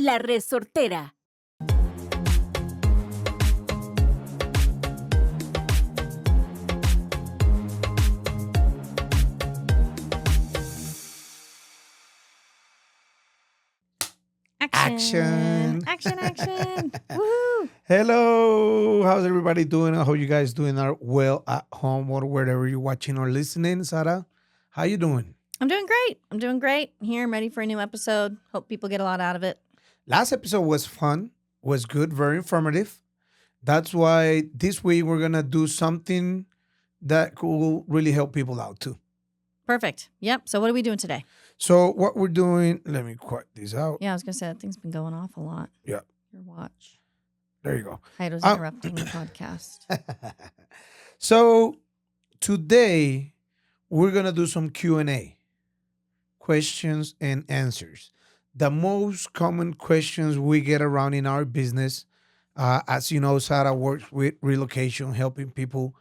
La Resortera. Action. Woohoo. Hello. How's everybody doing? I hope you guys doing well at home or wherever you're watching or listening. Sarah, how you doing? I'm doing great. Here, I'm ready for a new episode. Hope people get a lot out of it. Last episode was fun, was good, very informative. That's why this week we're going to do something that will really help people out too. Perfect. Yep. So what are we doing today? So what we're doing, let me quiet this out. Yeah, I was going to say that thing's been going off a lot. Yeah. Your watch. There you go. Heido's interrupting the podcast. So today we're going to do some Q&A, questions and answers. The most common questions we get around in our business, as you know, Sarah works with relocation, helping people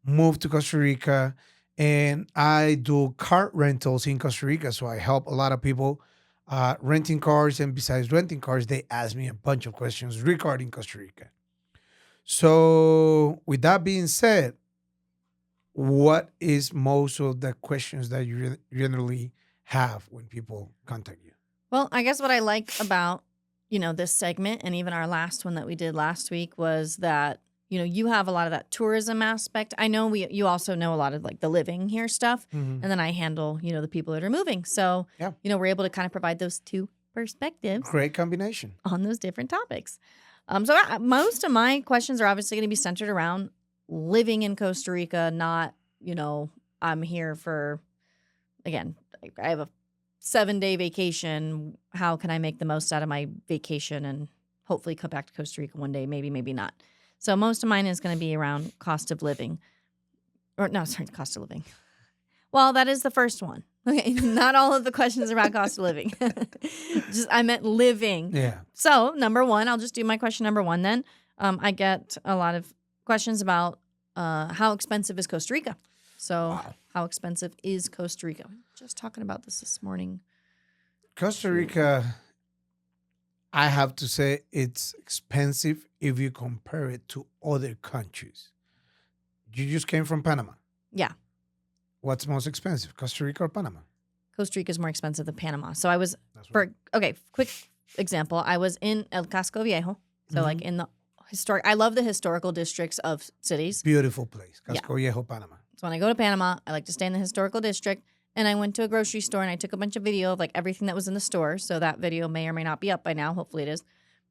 move to Costa Rica. And I do car rentals in Costa Rica. So I help a lot of people renting cars. And besides renting cars, they ask me a bunch of questions regarding Costa Rica. So with that being said, what is most of the questions that you generally have when people contact you? Well, I guess what I like about, this segment and even our last one that we did last week was that, you have a lot of that tourism aspect. I know you also know a lot of like the living here stuff. Mhm. And then I handle, the people that are moving. So, Yeah. We're able to kind of provide those two perspectives Great combination. on those different topics. Most of my questions are obviously going to be centered around living in Costa Rica, not, I'm here for, again, I have a 7-day vacation. How can I make the most out of my vacation and hopefully come back to Costa Rica one day? Maybe, maybe not. So most of mine is going to be around cost of living. Cost of living. Well, that is the first one. Okay, not all of the questions are about cost of living. I meant living. Yeah. So number one, I'll just do my question number one then. I get a lot of questions about how expensive is Costa Rica? So How expensive is Costa Rica? Just talking about this morning. Costa Rica, I have to say it's expensive if you compare it to other countries. You just came from Panama. Yeah. What's most expensive, Costa Rica or Panama? Costa Rica is more expensive than Panama. So I was, That's quick example. I was in El Casco Viejo. So like in the historic, I love the historical districts of cities. Beautiful place, Casco Viejo, Panama. So when I go to Panama, I like to stay in the historical district. And I went to a grocery store and I took a bunch of video of like everything that was in the store. So that video may or may not be up by now. Hopefully it is,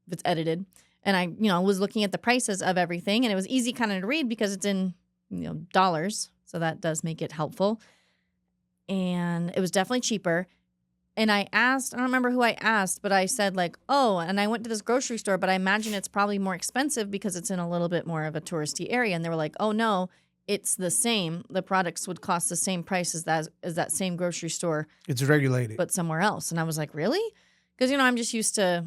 if it's edited. And I, was looking at the prices of everything, and it was easy kind of to read because it's in, dollars. So that does make it helpful. And it was definitely cheaper. And I asked, I don't remember who I asked, but I said like, oh, and I went to this grocery store, but I imagine it's probably more expensive because it's in a little bit more of a touristy area. And they were like, oh no, it's the same. The products would cost the same price as that same grocery store. It's regulated. But somewhere else. And I was like, really? Because, I'm just used to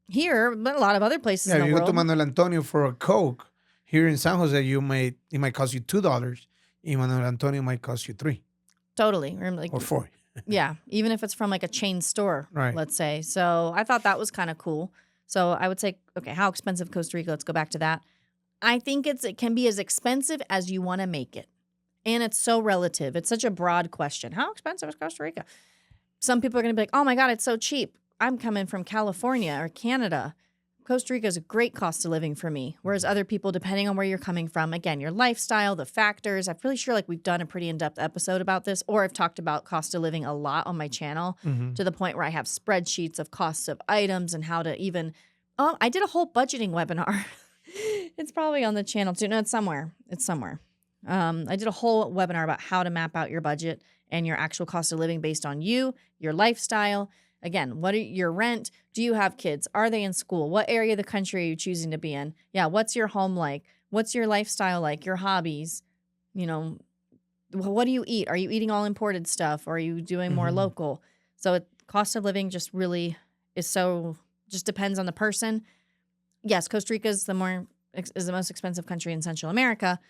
here, but a lot of other places in the you world. go to Manuel Antonio for a Coke. Here in San Jose, it might cost you $2. In Manuel Antonio, it might cost you $3. Totally. Or $4. Yeah. Even if it's from like a chain store, right, let's say. So I thought that was kind of cool. So I would say, okay, how expensive Costa Rica? Let's go back to that. I think it can be as expensive as you want to make it. And it's so relative. It's such a broad question. How expensive is Costa Rica? Some people are going to be like, oh my God, it's so cheap. I'm coming from California or Canada. Costa Rica is a great cost of living for me. Whereas other people, depending on where you're coming from, again, your lifestyle, the factors, I'm pretty sure like we've done a pretty in-depth episode about this, or I've talked about cost of living a lot on my channel to the point where I have spreadsheets of costs of items and how to even, I did a whole budgeting webinar. It's probably on the channel too. No, it's somewhere. I did a whole webinar about how to map out your budget and your actual cost of living based on you, your lifestyle. Again, what are your rent? Do you have kids? Are they in school? What area of the country are you choosing to be in? Yeah, what's your home like? What's your lifestyle like? Your hobbies? What do you eat? Are you eating all imported stuff? Or are you doing more local? So cost of living just really is just depends on the person. Yes, Costa Rica is the most expensive country in Central America,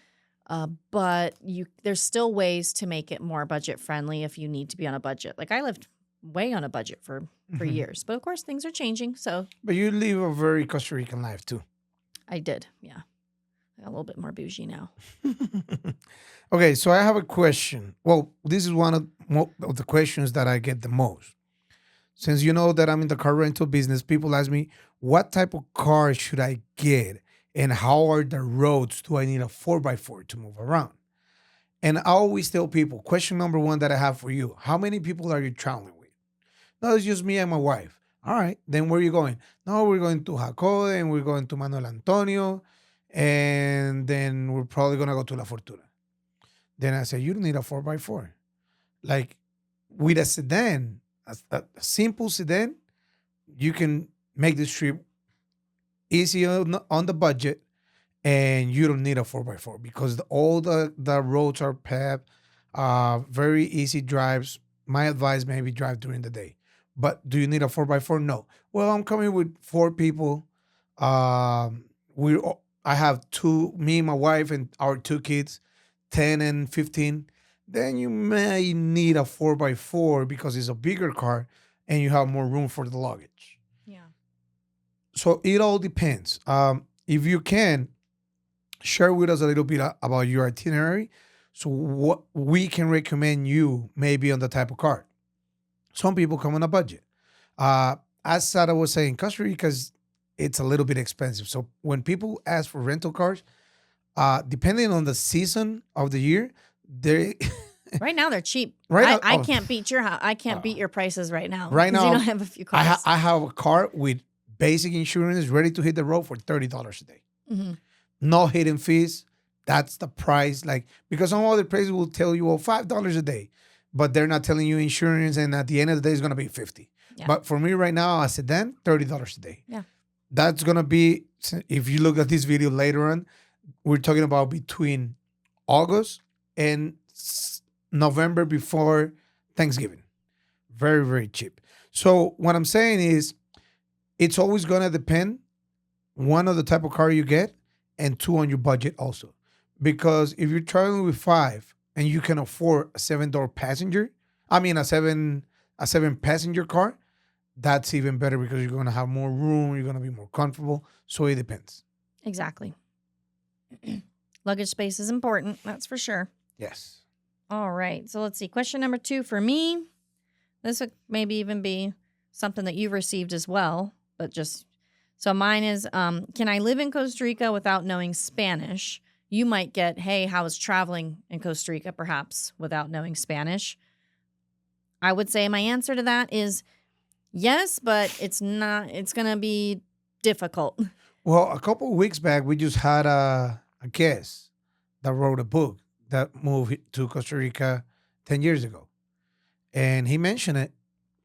but there's still ways to make it more budget friendly if you need to be on a budget. Like I lived way on a budget for years. But of course, things are changing. So But you live a very Costa Rican life too. I did. Yeah. I got a little bit more bougie now. Okay, so I have a question. Well, this is one of the questions that I get the most. Since you know that I'm in the car rental business, people ask me, what type of car should I get? And how are the roads? Do I need a 4x4 to move around? And I always tell people, question number one that I have for you, how many people are you traveling with? No, it's just me and my wife. All right, then where are you going? No, we're going to Jacode and we're going to Manuel Antonio, and then we're probably going to go to La Fortuna. Then I said, you don't need a 4x4. Like with a sedan, a simple sedan, you can make this trip easy on the budget, and you don't need a 4x4 because all the roads are paved, very easy drives. My advice, maybe drive during the day. But do you need a 4x4? No. Well, I'm coming with four people. I have two, me, my wife, and our two kids, 10 and 15. Then you may need a 4x4 because it's a bigger car and you have more room for the luggage. Yeah. So it all depends. If you can, share with us a little bit about your itinerary, so what we can recommend you maybe on the type of car. Some people come on a budget. As Sarah was saying, Costa Rica it's a little bit expensive. So when people ask for rental cars, depending on the season of the year, they Right now they're cheap. right I now, can't beat I can't beat your prices right now. right 'Cause now you don't have a few cars. I have a car with basic insurance ready to hit the road for $30 a day. Hmm. No hidden fees. That's the price. Like, because some other places will tell you, well, $5 a day, but they're not telling you insurance, and at the end of the day, it's gonna be 50. Yeah. But for me right now, a sedan, $30 a day. Yeah. That's gonna be, if you look at this video later on, we're talking about between August and November before Thanksgiving. Very, very cheap. So what I'm saying is, it's always gonna depend, one, of the type of car you get, and two, on your budget also. Because if you're traveling with five and you can afford a seven-door passenger, I mean a seven passenger car, that's even better because you're gonna have more room, you're gonna be more comfortable. So it depends. Exactly. Luggage space is important, that's for sure. Yes. All right. So let's see. Question number 2 for me. This would maybe even be something that you've received as well, but just so mine is, can I live in Costa Rica without knowing Spanish? You might get, hey, how is traveling in Costa Rica perhaps without knowing Spanish? I would say my answer to that is yes, but it's going to be difficult. Well, a couple of weeks back, we just had a guest that wrote a book that moved to Costa Rica 10 years ago. And he mentioned it.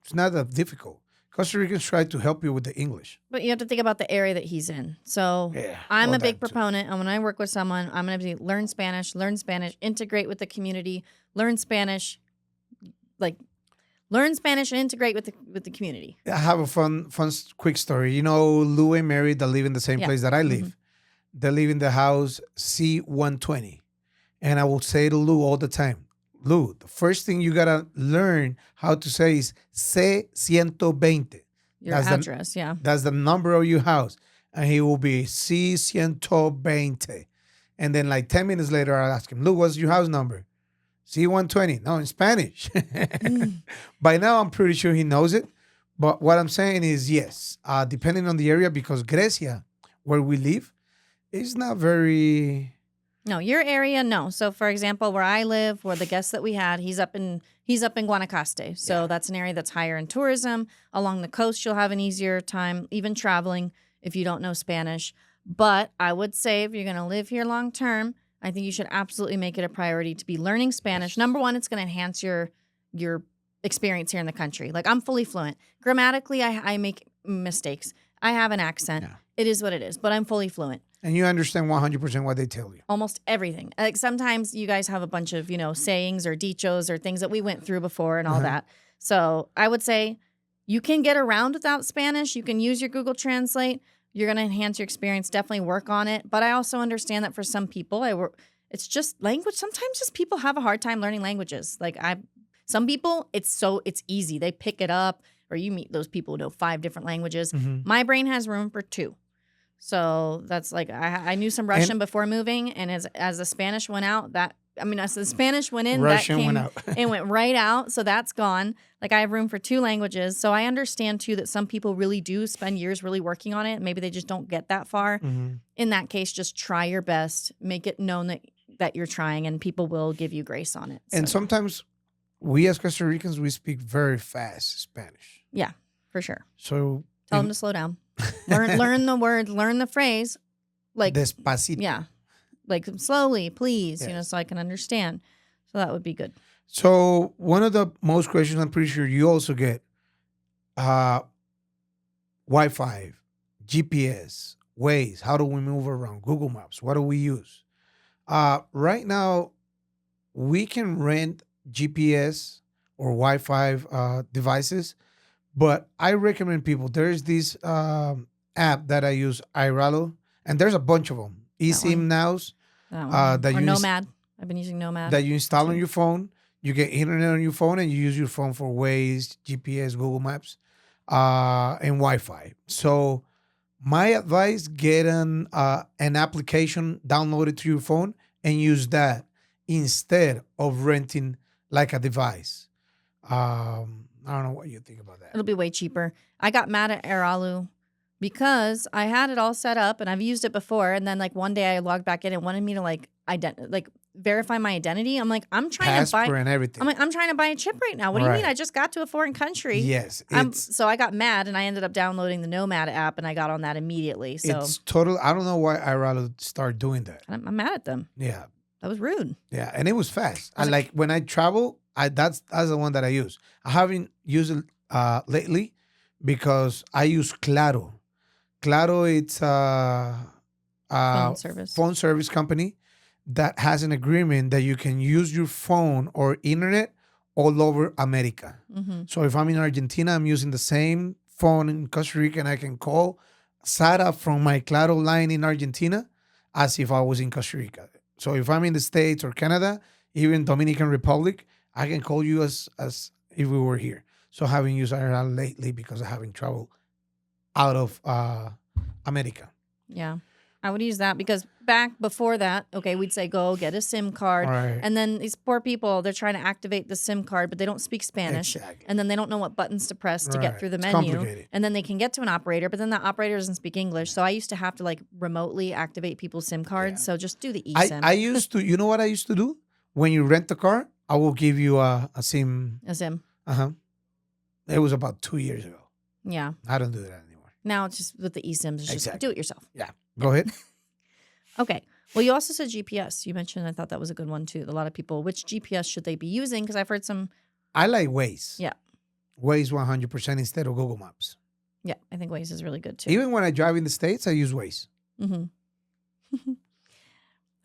It's not that difficult. Costa Ricans try to help you with the English. But you have to think about the area that he's in. So Yeah, I'm well, a big that too. proponent. And when I work with someone, I'm going to learn Spanish, integrate with the community, learn Spanish, learn Spanish and integrate with the community. I have a fun, quick story. You know, Lou and Mary that live in the same Yeah. place that I live. They live in the house C120. And I will say to Lou all the time, Lou, the first thing you got to learn how to say is C120. Your That's address, yeah. That's the number of your house. And he will be C120. And then like 10 minutes later, I'll ask him, Lou, what's your house number? C120. No, in Spanish. By now, I'm pretty sure he knows it. But what I'm saying is, yes, depending on the area, because Grecia, where we live, is not very... No, your area, no. So, for example, where I live, where the guest that we had, he's up in Guanacaste. So that's an area that's higher in tourism. Along the coast, you'll have an easier time even traveling if you don't know Spanish. But I would say if you're going to live here long term, I think you should absolutely make it a priority to be learning Spanish. Number one, it's going to enhance your experience here in the country. Like, I'm fully fluent. Grammatically, I make mistakes. I have an accent. Yeah. It is what it is, but I'm fully fluent. And you understand 100% what they tell you. Almost everything. Like, sometimes you guys have a bunch of, sayings or dichos or things that we went through before and all that. So I would say you can get around without Spanish. You can use your Google Translate. You're going to enhance your experience. Definitely work on it. But I also understand that for some people, it's just language. Sometimes just people have a hard time learning languages. Like, Some people, it's easy. They pick it up, or you meet those people who know 5 different languages. Mm-hmm. My brain has room for 2. So that's like, I knew some Russian before moving, and as the Spanish went out, as the Spanish went in, Russian that came, went out. it went right out. So that's gone. Like, I have room for 2 languages. So I understand too that some people really do spend years really working on it. Maybe they just don't get that far. Mm-hmm. In that case, just try your best. Make it known that you're trying, and people will give you grace on it. And sometimes we as Costa Ricans, we speak very fast Spanish. Yeah, for sure. So tell them to slow down. Learn the words, learn the phrase. Like despacito. Yeah. Like slowly, please, Yes. so I can understand. So that would be good. So one of the most questions I'm pretty sure you also get, Wi-Fi, GPS, Waze, how do we move around, Google Maps, what do we use? Right now, we can rent GPS or Wi-Fi devices, but I recommend people, there's this app that I use, Iralo, and there's a bunch of them. eSIM Nows. That one. That or you Nomad. I've been using Nomad. that you install on your phone. You get internet on your phone, and you use your phone for Waze, GPS, Google Maps, and Wi-Fi. So my advice: get an application downloaded to your phone and use that instead of renting like a device. I don't know what you think about that. It'll be way cheaper. I got mad at Airalu because I had it all set up and I've used it before. And then like one day I logged back in and wanted me to verify my identity. I'm like, I'm trying Passport to buy and everything. I'm like, I'm trying to buy a chip right now. What do you mean? I just got to a foreign country. Yes. So I got mad and I ended up downloading the Nomad app and I got on that immediately. So it's total. I don't know why I rather start doing that. I'm mad at them. Yeah. That was rude. Yeah, and it was fast. I like when I travel. That's the one that I use. I haven't used it lately because I use Claro. Claro, it's a phone service company that has an agreement that you can use your phone or internet all over America. Mm-hmm. So if I'm in Argentina, I'm using the same phone in Costa Rica, and I can call Sara from my Claro line in Argentina as if I was in Costa Rica. So if I'm in the States or Canada, even Dominican Republic, I can call you as if we were here. So I haven't used IRL lately because I haven't traveled out of America. Yeah. I would use that because back before that, okay, we'd say go get a SIM card. Right. And then these poor people, they're trying to activate the SIM card, but they don't speak Spanish. Exactly. And then they don't know what buttons to press to Right. get through the It's menu. complicated. And then they can get to an operator, but then the operator doesn't speak English. So I used to have to like remotely activate people's SIM cards. Yeah. So just do the eSIM. I used to, you know what I used to do? When you rent the car, I will give you a SIM. A SIM. It was about 2 years ago. Yeah. I don't do that anymore. Now it's just with the eSIMs, it's just Exactly. do it yourself. Yeah. Go ahead. Okay. Well, you also said GPS. You mentioned, I thought that was a good one too. A lot of people, which GPS should they be using? Because I've heard some. I like Waze. Yeah. Waze 100% instead of Google Maps. Yeah, I think Waze is really good too. Even when I drive in the States, I use Waze. Mm-hmm.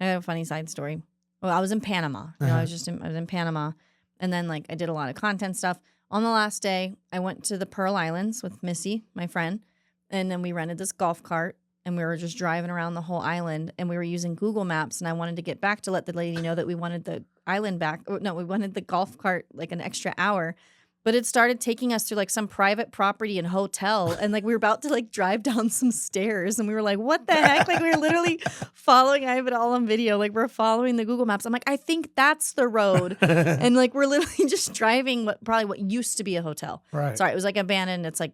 I have a funny side story. Well, I was in Panama. I was in Panama, and then like I did a lot of content stuff. On the last day, I went to the Pearl Islands with Missy, my friend, and then we rented this golf cart. And we were just driving around the whole island, and we were using Google Maps. And I wanted to get back to let the lady know that we wanted the island back. No, we wanted the golf cart like an extra hour. But it started taking us through like some private property and hotel. And like we were about to like drive down some stairs. And we were like, what the heck? Like we were literally following, I have it all on video. Like we're following the Google Maps. I'm like, I think that's the road. And like we're literally just driving what used to be a hotel. Right. Sorry, it was like abandoned. It's like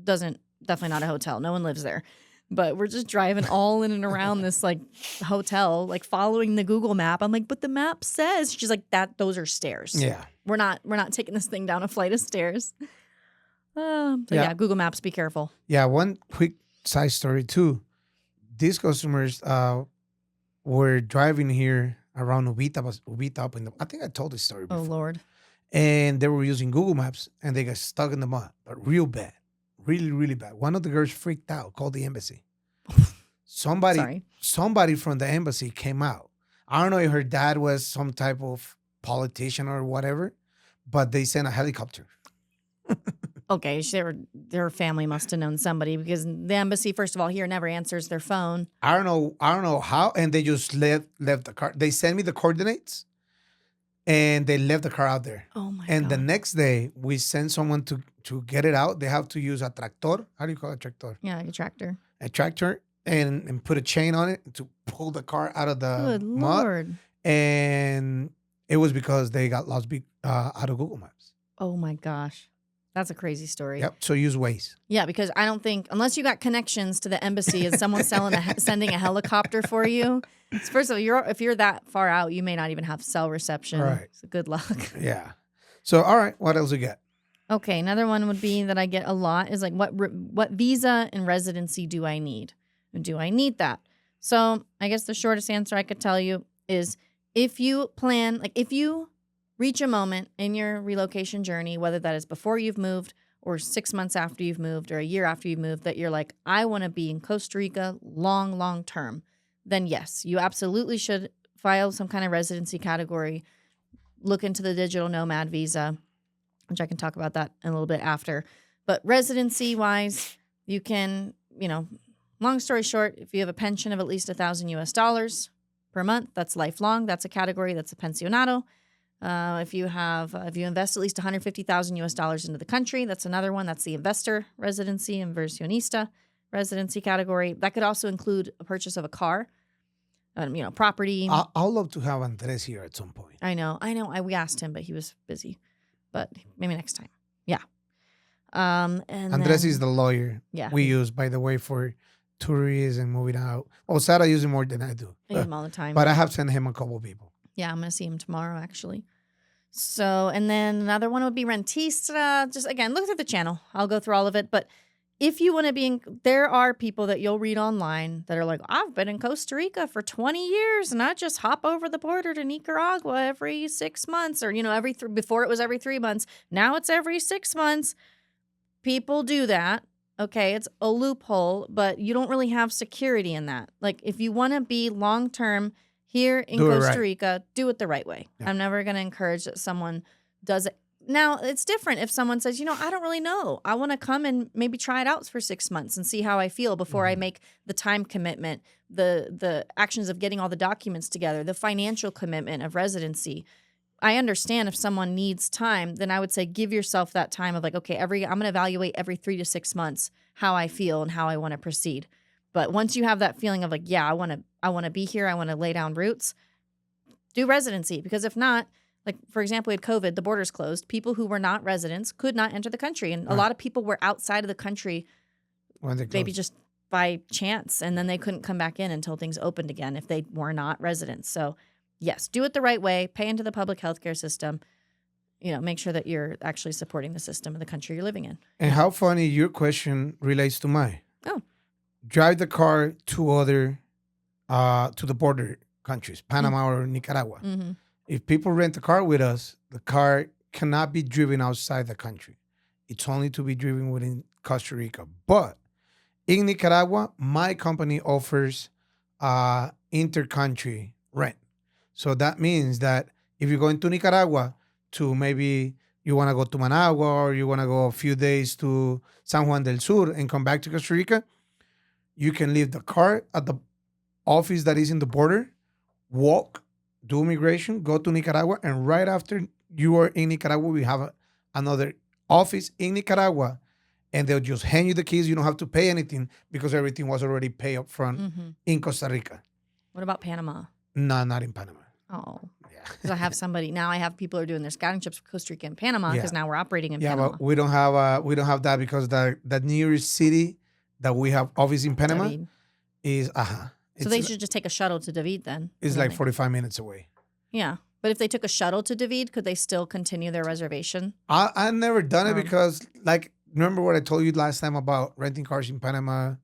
definitely not a hotel. No one lives there. But we're just driving all in and around this like hotel, like following the Google map. I'm like, but the map says. She's like, those are stairs. Yeah. We're not taking this thing down a flight of stairs. Yeah, Google Maps, be careful. Yeah, one quick side story too. These customers were driving here around Ubita up in the, I think I told this story before. Oh Lord. And they were using Google Maps and they got stuck in the mud, but real bad. Really, really bad. One of the girls freaked out, called the embassy. Somebody from the embassy came out. I don't know if her dad was some type of politician or whatever, but they sent a helicopter. Okay, their family must have known somebody because the embassy, first of all, here never answers their phone. I don't know how, and they just left the car. They sent me the coordinates. and they left the car out there. Oh my And the God. next day, we sent someone to get it out. They have to use a tractor. How do you call it, tractor? Yeah, like a tractor. A tractor, and put a chain on it to pull the car out of the Good mud. Lord. And it was because they got lost out of Google Maps. Oh my gosh. That's a crazy story. Yep. So use Waze. Yeah, because I don't think, unless you got connections to the embassy and someone's sending a helicopter for you. First of all, if you're that far out, you may not even have cell reception. Right. So good luck. Yeah. So, all right. What else you got? Okay, another one would be that I get a lot is like, what visa and residency do I need? Do I need that? So I guess the shortest answer I could tell you is if you reach a moment in your relocation journey, whether that is before you've moved or 6 months after you've moved or a year after you've moved, that you're like, I want to be in Costa Rica long term, then yes, you absolutely should file some kind of residency category, look into the digital nomad visa, which I can talk about that in a little bit after. But residency wise, you can, long story short, if you have a pension of at least $1,000 per month, that's lifelong. That's a category. That's a pensionado. If you invest at least $150,000 into the country, that's another one. That's the investor residency, inversionista residency category. That could also include a purchase of a car, property. I'd love to have Andres here at some point. I know. We asked him, but he was busy. But maybe next time. Yeah. And Andres is the lawyer we use, by the way, for tourists and moving out. Well, Sarah uses more than I do. I use him all the time. But I have sent him a couple people. Yeah, I'm going to see him tomorrow, actually. So, and then another one would be rentista. Just, again, look at the channel. I'll go through all of it. But if you want to be there are people that you'll read online that are like, I've been in Costa Rica for 20 years and I just hop over the border to Nicaragua every 6 months or, before it was every 3 months. Now it's every 6 months. People do that. Okay, it's a loophole, but you don't really have security in that. Like, if you want to be long-term here in Costa Rica, do it the right way. Yeah. I'm never going to encourage that someone does it. Now, it's different if someone says, I don't really know. I want to come and maybe try it out for 6 months and see how I feel before I make the time commitment, the actions of getting all the documents together, the financial commitment of residency. I understand if someone needs time, then I would say give yourself that time of like, okay, I'm going to evaluate every 3 to 6 months how I feel and how I want to proceed. But once you have that feeling of like, yeah, I want to be here, I want to lay down roots, do residency. Because if not, like, for example, we had COVID, the borders closed. People who were not residents could not enter the country. And a lot of people were outside of the country maybe just by chance. And then they couldn't come back in until things opened again if they were not residents. So, yes, do it the right way. Pay into the public healthcare system. Make sure that you're actually supporting the system of the country you're living in. And how funny your question relates to mine. Oh. Drive the car to other, to the border countries, Panama or Nicaragua. Mm-hmm. If people rent a car with us, the car cannot be driven outside the country. It's only to be driven within Costa Rica. But in Nicaragua, my company offers inter-country rent. So that means that if you're going to Nicaragua to maybe you want to go to Managua or you want to go a few days to San Juan del Sur and come back to Costa Rica, you can leave the car at the office that is in the border, walk, do immigration, go to Nicaragua, and right after you are in Nicaragua, we have another office in Nicaragua, and they'll just hand you the keys. You don't have to pay anything because everything was already paid up front in Costa Rica. What about Panama? No, not in Panama. Oh, yeah. Because I have people who are doing their scouting trips for Costa Rica and Panama because now we're operating in Panama. Yeah, but we don't have that because the nearest city that we have office in Panama David. Is So they should just take a shuttle to David then. It's like 45 minutes away. Yeah. But if they took a shuttle to David, could they still continue their reservation? I've never done it because, like, remember what I told you last time about renting cars in Panama,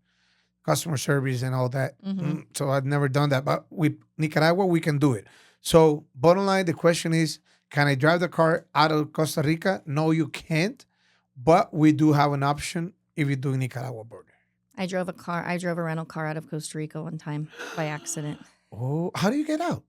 customer service and all that. So I've never done that. But with Nicaragua, we can do it. So bottom line, the question is, can I drive the car out of Costa Rica? No, you can't. But we do have an option if you're doing Nicaragua border. I drove a rental car out of Costa Rica one time by accident. Oh, how do you get out?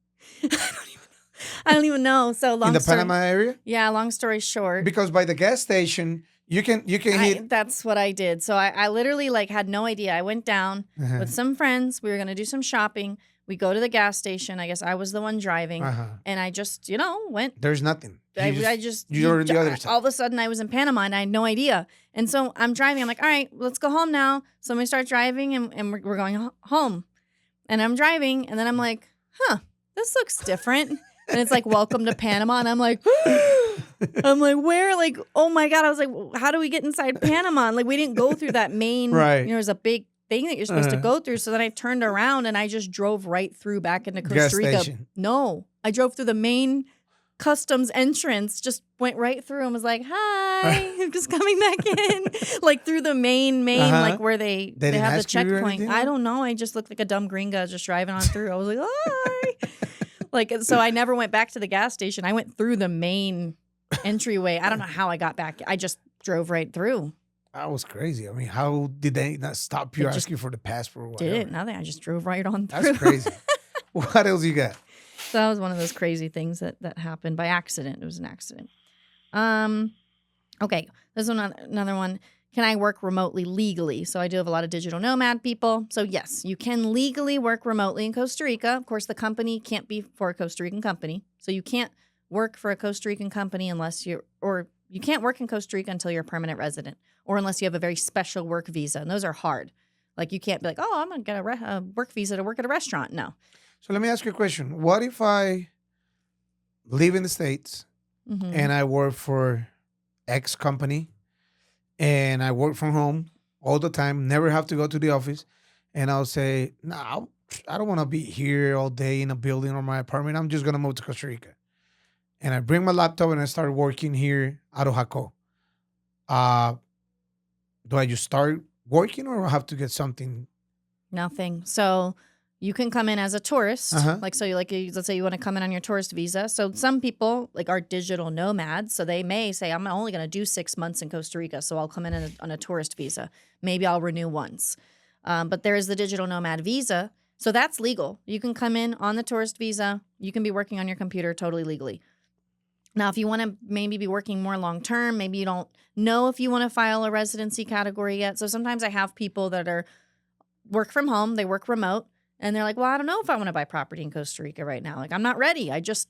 I don't even know. So long in the Panama area? Yeah, long story short. Because by the gas station, you can hit. That's what I did. So I literally had no idea. I went down with some friends. We were going to do some shopping. We go to the gas station. I guess I was the one driving. And I just, went. There's nothing. You're the other side. All of a sudden, I was in Panama and I had no idea. And so I'm driving. I'm like, all right, let's go home now. So we start driving and we're going home. And I'm driving. And then I'm like, this looks different. And it's like, welcome to Panama. And I'm like, where? Like, oh my God. I was like, how do we get inside Panama? And like, we didn't go through that main, there's a big thing that you're supposed to go through. So then I turned around and I just drove right through back into Costa Rica. Station. No, I drove through the main customs entrance, just went right through and was like, hi, I'm just coming back in. Like through the main, like where they have the checkpoint. I don't know. I just looked like a dumb gringa just driving on through. I was like, hi. Like, so I never went back to the gas station. I went through the main entryway. I don't know how I got back. I just drove right through. That was crazy. I mean, how did they not stop you, ask you for the passport? Or whatever? Didn't, nothing. I just drove right on through. That's crazy. What else you got? So that was one of those crazy things that happened by accident. It was an accident. Okay, this one, another one. Can I work remotely legally? So I do have a lot of digital nomad people. So yes, you can legally work remotely in Costa Rica. Of course, the company can't be for a Costa Rican company. So you can't work for a Costa Rican company you can't work in Costa Rica until you're a permanent resident or unless you have a very special work visa. And those are hard. Like you can't be like, oh, I'm going to get a work visa to work at a restaurant. No. So let me ask you a question. What if I live in the States and I work for X company and I work from home all the time, never have to go to the office, and I'll say, no, I don't want to be here all day in a building or my apartment. I'm just going to move to Costa Rica. And I bring my laptop and I start working here out of Jaco. Do I just start working or I have to get something? Nothing. So you can come in as a tourist. Let's say you want to come in on your tourist visa. So some people are digital nomads. So they may say, I'm only going to do 6 months in Costa Rica. So I'll come in on a tourist visa. Maybe I'll renew once. But there is the digital nomad visa. So that's legal. You can come in on the tourist visa. You can be working on your computer totally legally. Now, if you want to maybe be working more long-term, maybe you don't know if you want to file a residency category yet. So sometimes I have people that work from home, they work remote, and they're like, well, I don't know if I want to buy property in Costa Rica right now. Like, I'm not ready. I'm just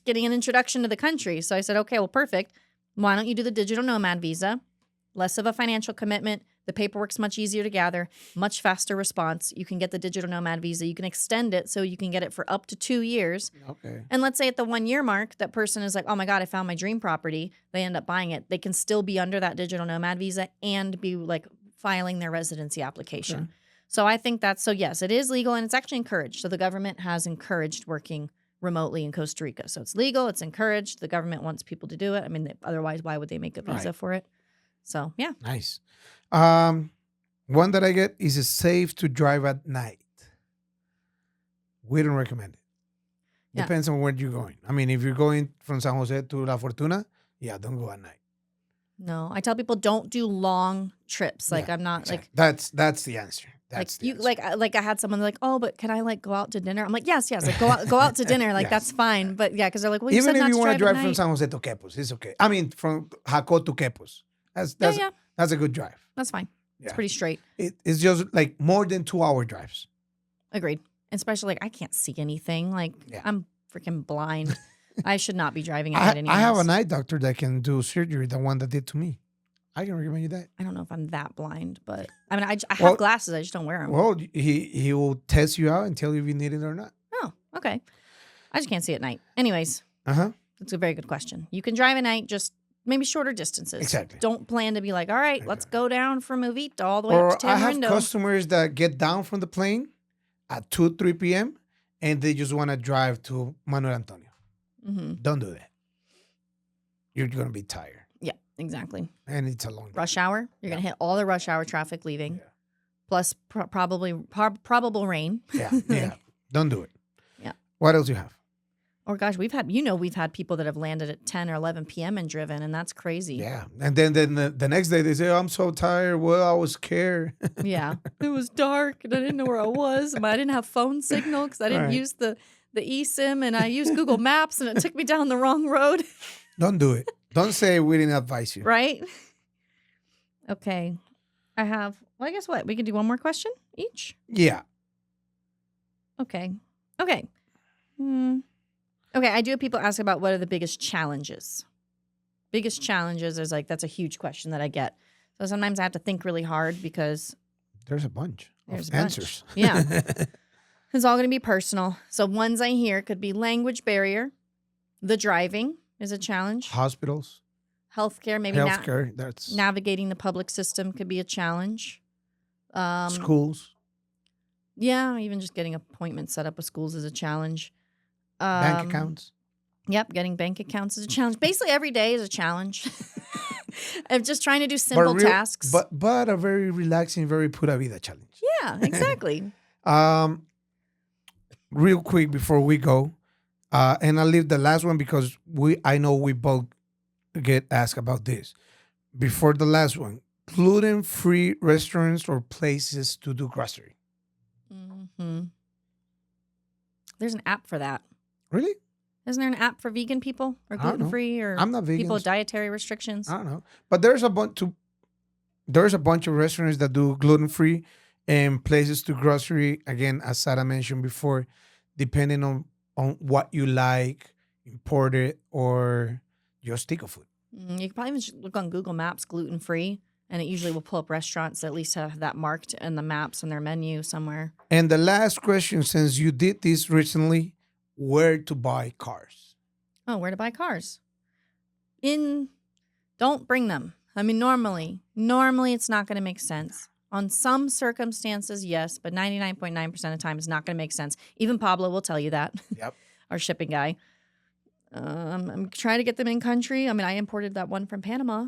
getting an introduction to the country. So I said, okay, well, perfect. Why don't you do the digital nomad visa? Less of a financial commitment. The paperwork's much easier to gather, much faster response. You can get the digital nomad visa. You can extend it so you can get it for up to 2 years. Okay. And let's say at the 1 year mark, that person is like, oh my God, I found my dream property. They end up buying it. They can still be under that digital nomad visa and be filing their residency application. Okay. So I think yes, it is legal and it's actually encouraged. So the government has encouraged working remotely in Costa Rica. So it's legal, it's encouraged. The government wants people to do it. I mean, otherwise, why would they make a visa for it? So, yeah. Nice. One that I get is safe to drive at night. We don't recommend it. Yeah. Depends on where you're going. I mean, if you're going from San Jose to La Fortuna, don't go at night. No, I tell people don't do long trips. I'm not exactly. That's the answer. I had someone like, oh, but can I go out to dinner? I'm like, yes. Like go out to dinner. Like that's fine. Yeah. But because they're like, well, even if you want to drive from San Jose to Quepos, it's okay. I mean, from Jaco to Quepos, that's a good drive. That's fine. Yeah. It's pretty straight. It's just more than 2-hour drives. Agreed. Especially I can't see anything. I'm freaking blind. I should not be driving at night anymore. I have an eye doctor that can do surgery, the one that did to me. I can recommend you that. I don't know if I'm that blind, but I mean, I have glasses. I just don't wear them. Well, he will test you out and tell you if you need it or not. Oh, okay. I just can't see at night. Anyways. That's a very good question. You can drive at night, just maybe shorter distances. Exactly. Don't plan to be like, all right, let's go down from Uvita all the way up to Tamarindo. I have customers that get down from the plane at 2, 3 p.m. and they just want to drive to Manuel Antonio. Don't do that. You're going to be tired. Yeah, exactly. And it's a long day. Rush hour. You're going to hit all the rush hour traffic leaving. Yeah. Plus probable rain. Yeah. Don't do it. Yeah. What else you have? Or gosh, we've had people that have landed at 10 or 11 p.m. and driven, and that's crazy. Yeah. And then the next day they say, oh, I'm so tired. Well, I was scared. Yeah. It was dark and I didn't know where I was. I didn't have phone signal because I didn't use the eSIM, and I used Google Maps, and it took me down the wrong road. Don't do it. Don't say we didn't advise you. Right? Okay. I guess what? We can do one more question each? Yeah. Okay. Okay. Okay, I do have people ask about what are the biggest challenges. Biggest challenges is like, that's a huge question that I get. So sometimes I have to think really hard because There's a bunch there's of a bunch. answers. Yeah. It's all going to be personal. So ones I hear could be language barrier. The driving is a challenge. Hospitals, Healthcare, maybe healthcare. That's navigating the public system could be a challenge. schools, Yeah, even just getting appointments set up with schools is a challenge. bank accounts. Yep, getting bank accounts is a challenge. Basically, every day is a challenge. I'm just trying to do simple tasks. But a very relaxing, very pura vida challenge. Yeah, exactly. Real quick before we go, and I'll leave the last one because I know we both get asked about this. Before the last one, gluten-free restaurants or places to do grocery. Mm-hmm. There's an app for that. Really? Isn't there an app for vegan people or I don't know. gluten-free or I'm not vegan. people with dietary restrictions? I don't know, but there's a bunch of restaurants that do gluten-free and places to grocery. Again, as Sarah mentioned before, depending on what you like, imported or just stick of food. You can probably even just look on Google Maps, gluten-free, and it usually will pull up restaurants that at least have that marked in the maps and their menu somewhere. And the last question, since you did this recently, where to buy cars? Oh, where to buy cars? Don't bring them. I mean, normally it's not going to make sense. On some circumstances, yes, but 99.9% of the time it's not going to make sense. Even Pablo will tell you that. Yep. Our shipping guy. I'm trying to get them in country. I mean, I imported that one from Panama.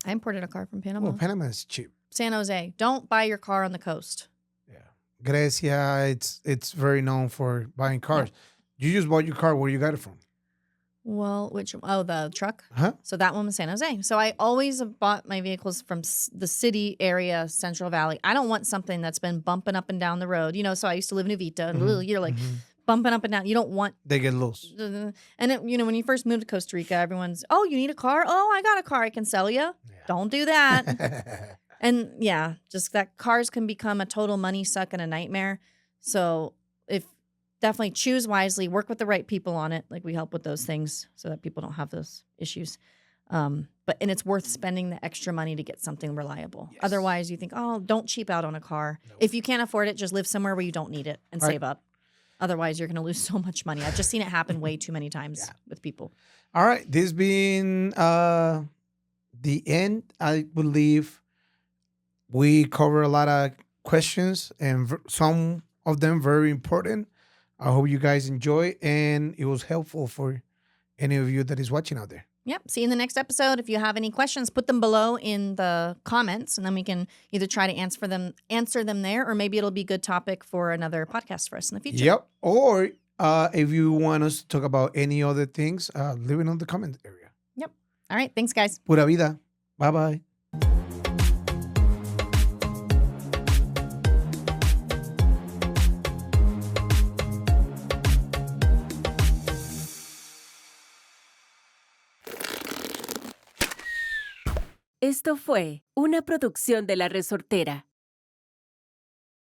I imported a car from Panama. Well, Panama is cheap. San Jose. Don't buy your car on the coast. Yeah. Grecia, it's very known for buying cars. Yeah. You just bought your car. Where you got it from? Well, the truck? Huh? So that one was San Jose. So I always have bought my vehicles from the city area, Central Valley. I don't want something that's been bumping up and down the road. So I used to live in Uvita, and you're like bumping up and down. You don't want... They get loose. And, when you first moved to Costa Rica, everyone's, oh, you need a car? Oh, I got a car I can sell you. Yeah. Don't do that. And yeah, just that cars can become a total money suck and a nightmare. So definitely choose wisely, work with the right people on it. Like we help with those things so that people don't have those issues. And it's worth spending the extra money to get something reliable. Yes. Otherwise you think, oh, don't cheap out on a car. Nope. If you can't afford it, just live somewhere where you don't need it and save up. Otherwise you're going to lose so much money. I've just seen it happen way too many times with people. All right. This being the end, I believe we cover a lot of questions and some of them very important. I hope you guys enjoy and it was helpful for any of you that is watching out there. Yep. See you in the next episode. If you have any questions, put them below in the comments, and then we can either try to answer them there, or maybe it'll be a good topic for another podcast for us in the future. Yep. Or if you want us to talk about any other things, leave it on the comment area. Yep. All right. Thanks, guys. Pura vida. Bye-bye. Esto fue una producción de La Resortera.